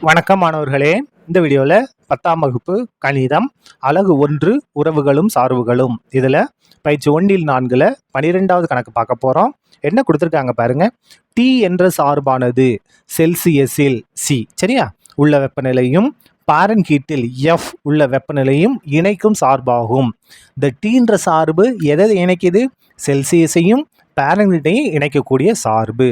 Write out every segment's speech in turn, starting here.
வணக்கம் மாணவர்களே. இந்த வீடியோவில் 10ஆம் வகுப்பு கணிதம் அலகு 1 உறவுகளும் சார்புகளும் இதில் பயிற்சி 1 4 12வது கணக்கு பார்க்க போகிறோம். என்ன கொடுத்துருக்காங்க பாருங்க. டி என்ற சார்பானது செல்சியஸில் சி சரியா உள்ள வெப்பநிலையும் பாரன்ஹீட்டில் எஃப் உள்ள வெப்பநிலையும் இணைக்கும் சார்பாகும். இந்த டீன்ற சார்பு எதை இணைக்குது? செல்சியஸையும் பாரன்ஹீட்டையும் இணைக்கக்கூடிய சார்பு.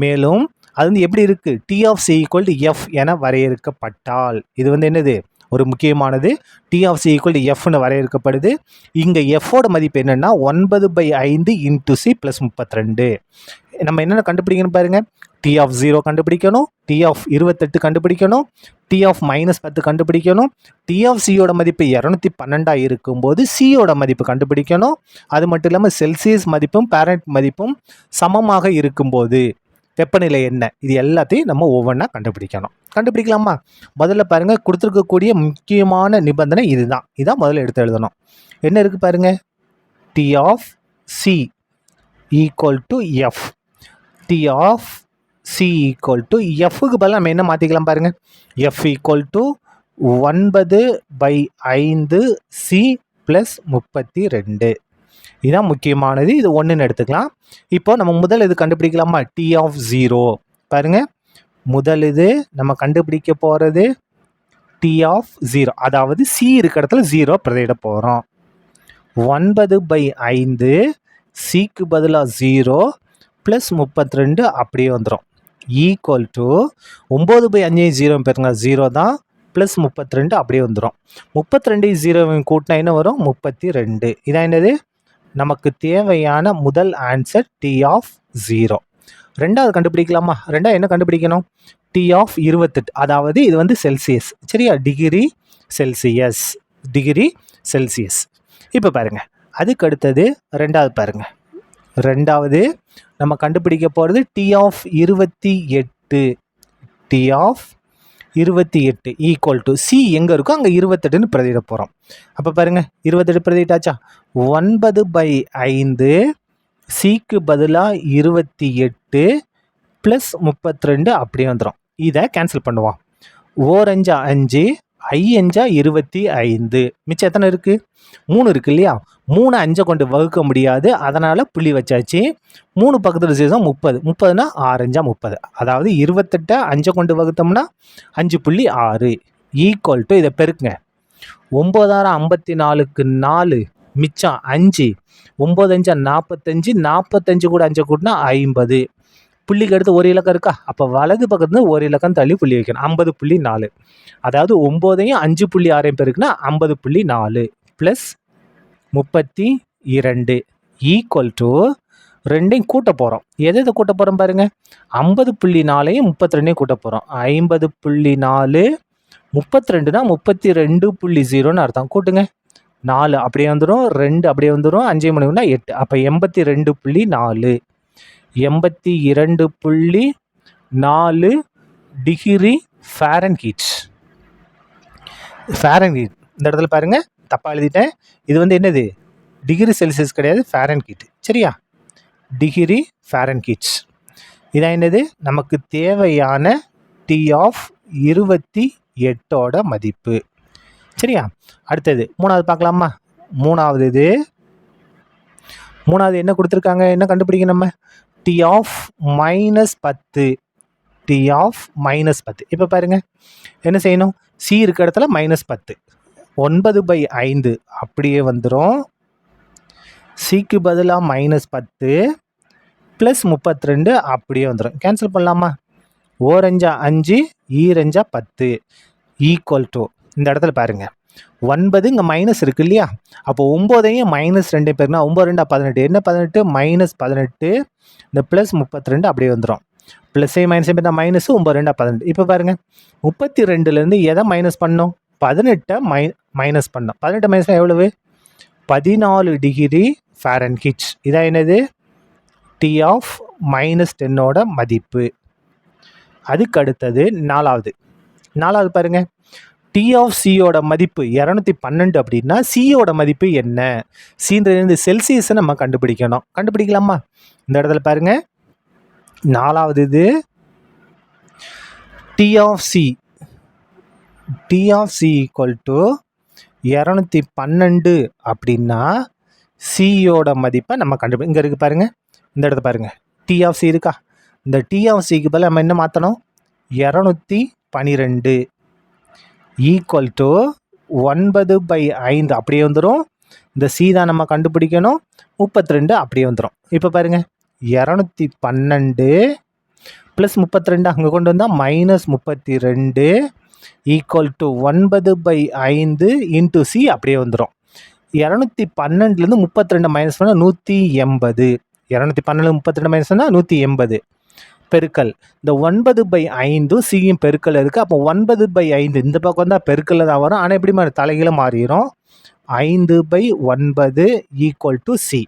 மேலும் அது வந்து எப்படி இருக்கு? T of C equal to F என வரையறுக்கப்பட்டால் இது வந்து என்னது? ஒரு முக்கியமானது. T of C equal to எஃப்னு வரையறுக்கப்படுது. இங்கே எஃபோட மதிப்பு என்னன்னா 9/5 இன்ட்டு சி ப்ளஸ் 32. நம்ம என்னென்ன கண்டுபிடிக்கணும் பாருங்க. டி ஆஃப் 0 கண்டுபிடிக்கணும், டி ஆஃப் 28 கண்டுபிடிக்கணும், டி ஆஃப் -10 கண்டுபிடிக்கணும். டி ஆஃப் சியோட மதிப்பு 212 இருக்கும்போது சியோட மதிப்பு கண்டுபிடிக்கணும். அது மட்டும் இல்லாமல் செல்சியஸ் மதிப்பும் பாரன்ஹீட் மதிப்பும் சமமாக இருக்கும்போது வெப்பநிலை என்ன? இது எல்லாத்தையும் நம்ம ஒவ்வொன்றா கண்டுபிடிக்கணும். கண்டுபிடிக்கலாமா? முதல்ல பாருங்க, கொடுத்துருக்கக்கூடிய முக்கியமான நிபந்தனை இதுதான். இதான் முதல்ல எடுத்து எழுதணும். என்ன இருக்கு பாருங்க. T of C equal to F. T of C equal to எஃப்க்கு பதிலாக நம்ம என்ன மாற்றிக்கலாம் பாருங்க. F equal to 9/5 C plus 32. இதுதான் முக்கியமானது. இது 1ன்னு எடுத்துக்கலாம். இப்போ நம்ம முதல் இது கண்டுபிடிக்கலாமா? டி ஆஃப் 0 பாருங்க. முதல் இது நம்ம கண்டுபிடிக்க போகிறது டி ஆஃப் 0, அதாவது சி இருக்கிற இடத்துல 0 பிரதியிட போகிறோம். 9/5 சிக்கு பதிலாக 0 ப்ளஸ் 32 அப்படியே வந்துடும். ஈக்குவல் டு 9/5 0 பேருங்க 0 தான், ப்ளஸ் 32 அப்படியே வந்துடும். 32 0 கூட்டினா என்ன வரும்? 32. இதான் என்னது? நமக்கு தேவையான முதல் ஆன்சர் டி ஆஃப் 0. ரெண்டாவது கண்டுபிடிக்கலாமா? ரெண்டாவது என்ன கண்டுபிடிக்கணும்? டி ஆஃப் 28, அதாவது இது வந்து செல்சியஸ் சரியா, டிகிரி செல்சியஸ். Degree Celsius. இப்போ பாருங்க, அதுக்கு அடுத்தது ரெண்டாவது பாருங்க. ரெண்டாவது நம்ம கண்டுபிடிக்க போகிறது t of 28. T of 28 equal to c எங்கே இருக்கோ அங்கே 28ன்னு பிரதியிட போகிறோம். அப்போ பாருங்க, 28 பிரதியிட்டாச்சா? 9/5 சிக்கு பதிலாக 28 ப்ளஸ் 32 அப்படியே வந்துடும். இதை கேன்சல் பண்ணுவோம். 4 5 5 25. மிச்சம் எத்தனை இருக்குது? 3 இருக்குது இல்லையா? 3 5 கொண்டு வகுக்க முடியாது, அதனால் புள்ளி வச்சாச்சு. 3 பக்கத்தில் சேர்த்தோம் 30. 30னா 6 5 30. அதாவது 28 5 கொண்டு வகுத்தோம்னா 5.6 ஈக்குவல் டு இதை பெருக்குங்க. 9054க்கு 4 மிச்சம் 5. 9 5 45. 45 கூட 5 கூட்டினா 50. புள்ளிக்கு அடுத்து ஒரு இலக்கம் இருக்கா? அப்போ வலது பக்கத்துலேருந்து ஒரு இலக்கம் தள்ளி புள்ளி வைக்கணும். 50.4. அதாவது 9ஐயும் 5.6 பெருக்குன்னா 50.4 ப்ளஸ் 32 ஈக்குவல் டு 2ஐயும் கூட்ட போகிறோம். எதை கூட்ட போகிறோம் பாருங்க. 50.4ஐயும் 32ஐயும் கூட்ட போகிறோம். 50.4 32னா 32.0ன்னு அர்த்தம். கூட்டுங்க. 4 அப்படியே வந்துடும், 2 அப்படியே வந்துடும், 5 மணினா 8. அப்போ 82.4. 82.4 டிகிரி ஃபாரன்ஹீட். ஃபாரன்ஹீட் இந்த இடத்துல பாருங்க, தப்பாக எழுதிட்டேன். இது வந்து என்னது? டிகிரி செல்சியஸ் கிடையாது, ஃபாரன்ஹீட் சரியா. Degree Fahrenheit. இதான் என்னது? நமக்கு தேவையான டி ஆஃப் 28ஓட மதிப்பு சரியா. அடுத்தது மூணாவது பார்க்கலாமா? மூணாவது என்ன கொடுத்துருக்காங்க? என்ன கண்டுபிடிக்க நம்ம? T of -10. T of -10. இப்போ பாருங்க, என்ன செய்யணும்? சி இருக்க இடத்துல -10. 9/5 அப்படியே வந்துடும். சிக்கு பதிலாக -10 ப்ளஸ் 32 அப்படியே வந்துடும். கேன்சல் பண்ணலாமா? 4 5 5 2 10 ஈக்குவல் டு இந்த இடத்துல பாருங்க 9 இங்கே மைனஸ் இருக்கு இல்லையா? அப்போ 9ஐயும் -2 பேருனா 9 2 18. என்ன 18? -18. இந்த ப்ளஸ் 32 அப்படியே வந்துடும். ப்ளஸ்ஸையும் மைனஸையும் பேர் மைனஸ் 9 2 18. இப்போ பாருங்க, 32லேருந்து எதை மைனஸ் பண்ணோம்? 18 மைனஸ் பண்ணோம். 18 மைனஸ் எவ்வளவு? 14 டிகிரி ஃபாரன்ஹீட். இதான் என்னது? டி ஆஃப் -10ஓட மதிப்பு. அதுக்கு அடுத்தது நாலாவது பாருங்க. டி ஆஃப் சியோட மதிப்பு 212 அப்படின்னா சியோட மதிப்பு என்ன? சின்றது செல்சியஸை நம்ம கண்டுபிடிக்கணும். கண்டுபிடிக்கலாமா? இந்த இடத்துல பாருங்க, நாலாவது இது t of c t of C equal to 212 அப்படின்னா சியோட மதிப்பை நம்ம கண்டுபிடி. இங்கே இருக்குது பாருங்கள், இந்த இடத்த பாருங்கள், டி ஆஃப் சி இருக்கா? இந்த டி ஆஃப் சிக்கு பதில் நம்ம என்ன மாற்றணும்? 212 ஈக்குவல் டு 9/5 அப்படியே வந்துடும். இந்த சி தான் நம்ம கண்டுபிடிக்கணும். 32 அப்படியே வந்துடும். இப்போ பாருங்கள், 212 ப்ளஸ் 32 அங்கே கொண்டு வந்தால் -32 ஈக்குவல் டு 9/5 இன்ட்டு சி அப்படியே வந்துடும். 212லேருந்து 32 மைனஸ் பண்ணால் 180. 212 32 மைனஸ் பண்ணால் 180 பெருக்கல். இந்த 9/5 சியும் பெருக்கல் இருக்குது. அப்போ 9/5 இந்த பக்கம் வந்தால் பெருக்கல் தான் வரும். ஆனால் எப்படி மாறி தலைகீழ மாறிடும். 5/9 ஈக்குவல் டு சி.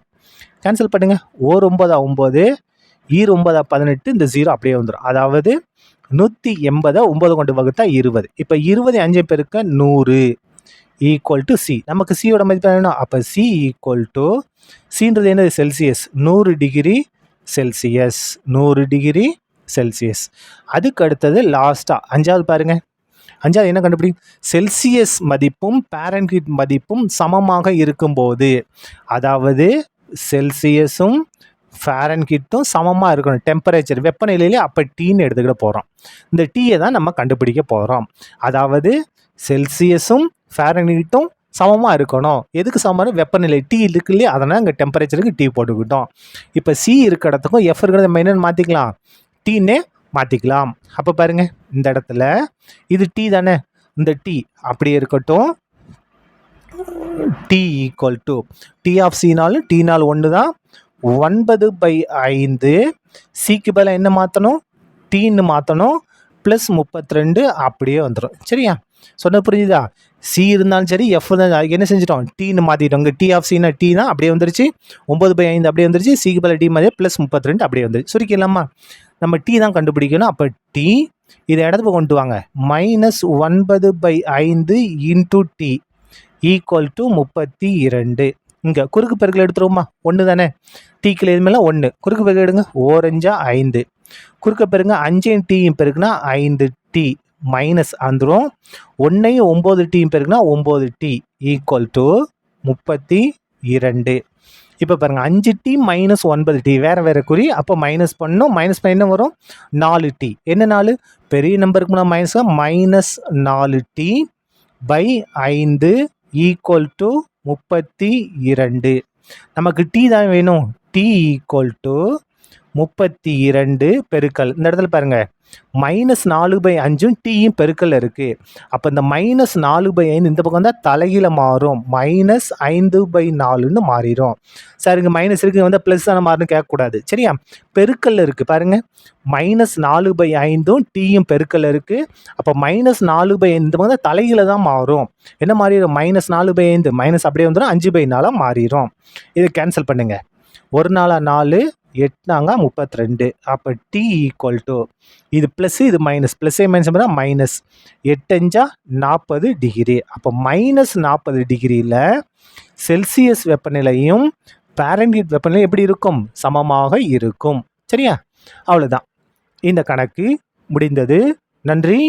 கேன்சல் பண்ணுங்க. 9 9 9 18 இந்த 0 அப்படியே வந்துடும். அதாவது 180 9 கொண்டு வகுத்தா 20. இப்போ 20 5 பெருக்க 100 ஈக்குவல் டு சி. நமக்கு சியோட மதிப்பு வேணும். அப்போ சி ஈக்குவல் டு சின்றது என்னது? Celsius. 100 degree Celsius. 100 degree Celsius. அதுக்கு அடுத்தது லாஸ்ட்டாக 5வது பாருங்க. 5வது என்ன கண்டுபிடி? செல்சியஸ் மதிப்பும் ஃபாரன்ஹீட் மதிப்பும் சமமாக இருக்கும்போது, அதாவது செல்சியஸும் ஃபாரன்ஹீட்டும் சமமாக இருக்கணும். டெம்பரேச்சர் வெப்பநிலையிலே அப்போ டீன்னு எடுத்துக்கிட போகிறோம். இந்த டீயை தான் நம்ம கண்டுபிடிக்க போகிறோம். அதாவது செல்சியஸும் ஃபாரன்ஹீட்டும் சமமாக இருக்கணும். எதுக்கு சமமான? வெப்பநிலை. டீ இருக்கு இல்லையா, அதனால் இங்கே டெம்பரேச்சருக்கு டீ போட்டுக்கிட்டோம். இப்போ சி இருக்க இடத்துக்கும் எஃப் இருக்கிறத நம்ம என்னென்னு மாற்றிக்கலாம்? டீன்னே மாற்றிக்கலாம். அப்போ பாருங்கள், இந்த இடத்துல இது டீ தானே, இந்த டீ அப்படியே இருக்கட்டும். T equal to T of சினாலும் டீனால் 1 தான். 9/5 சிக்கு பதிலாக என்ன மாற்றணும்? டீன்னு மாற்றணும். ப்ளஸ் 32 அப்படியே வந்துடும். சரியா? சொன்ன புரிஞ்சுதா? சி இருந்தாலும் சரி, எஃப் இருந்தாலும் என்ன செஞ்சிட்டோம்? டீன்னு மாற்றிட்டோம். இங்கே டி ஆஃப் சின்னா டீ தான் அப்படியே வந்துருச்சு. 9/5 அப்படியே வந்துருச்சு. சிக்கு பதிலாக டி மாதிரி ப்ளஸ் 32 அப்படியே வந்துருச்சு. சுருக்கிடலாமா? நம்ம டீ தான் கண்டுபிடிக்கணும். அப்போ டீ இதை இடத்துக்கு கொண்டு வாங்க. -9/5 இன்டூ டி ஈக்குவல் டு 32. இங்கே குறுக்கு பெருக்கல் எடுத்துருவோமா? 1 தானே. டீக்கில் எதுமேலாம் 1. குறுக்கு பெருக்கல் எடுங்க. 4 5. குறுக்க பெருங்க. 5 டீயும் பெருக்குனா 5 டி மைனஸ் வந்துடும். 1ஐயும் 9 டீயும் பெருக்குனா 9 டி ஈக்குவல் டு 32. இப்போ பாருங்கள், 5 டி மைனஸ் 9 டி வேறு வேறு குறி. அப்போ மைனஸ் பண்ணணும். மைனஸ் பண்ண என்ன வரும்? 4 டி. என்ன 4? பெரிய நம்பருக்கு முன்னாடி minus -4 t by 5 equal to 32. நமக்கு டி தான் வேணும். டி ஈக்குவல் டு 32 பெருக்கல். இந்த இடத்துல பாருங்கள், -4/5 டீயும் பெருக்கல் இருக்குது. அப்போ இந்த -4/5 இந்த பக்கம் தான் தலைகீழ மாறும். -5/4ன்னு மாறிடும். சார் இங்கே மைனஸ் இருக்குது, வந்து ப்ளஸ் தானே மாறுன்னு கேட்கக்கூடாது. சரியா? பெருக்கல் இருக்குது பாருங்கள். -4/5 டீயும் பெருக்கல் இருக்குது. அப்போ -4/5 இந்த பக்கம் தான் தலைகீழ தான் மாறும். என்ன மாறிடும்? -4/5 மைனஸ் அப்படியே வந்துடும். 5/4 மாறிடும். இதை கேன்சல் பண்ணுங்க. 1 4 4 8 32. அப்போ டி ஈக்குவல் டு இது ப்ளஸ் இது மைனஸ், ப்ளஸ்ஸே மைனஸ் பண்ணால் -8 5 40 டிகிரி. அப்போ -40 டிகிரியில் செல்சியஸ் வெப்பநிலையும் ஃபாரன்ஹீட் வெப்பநிலையும் எப்படி இருக்கும்? சமமாக இருக்கும். சரியா? அவ்வளோதான். இந்த கணக்கு முடிந்தது. நன்றி.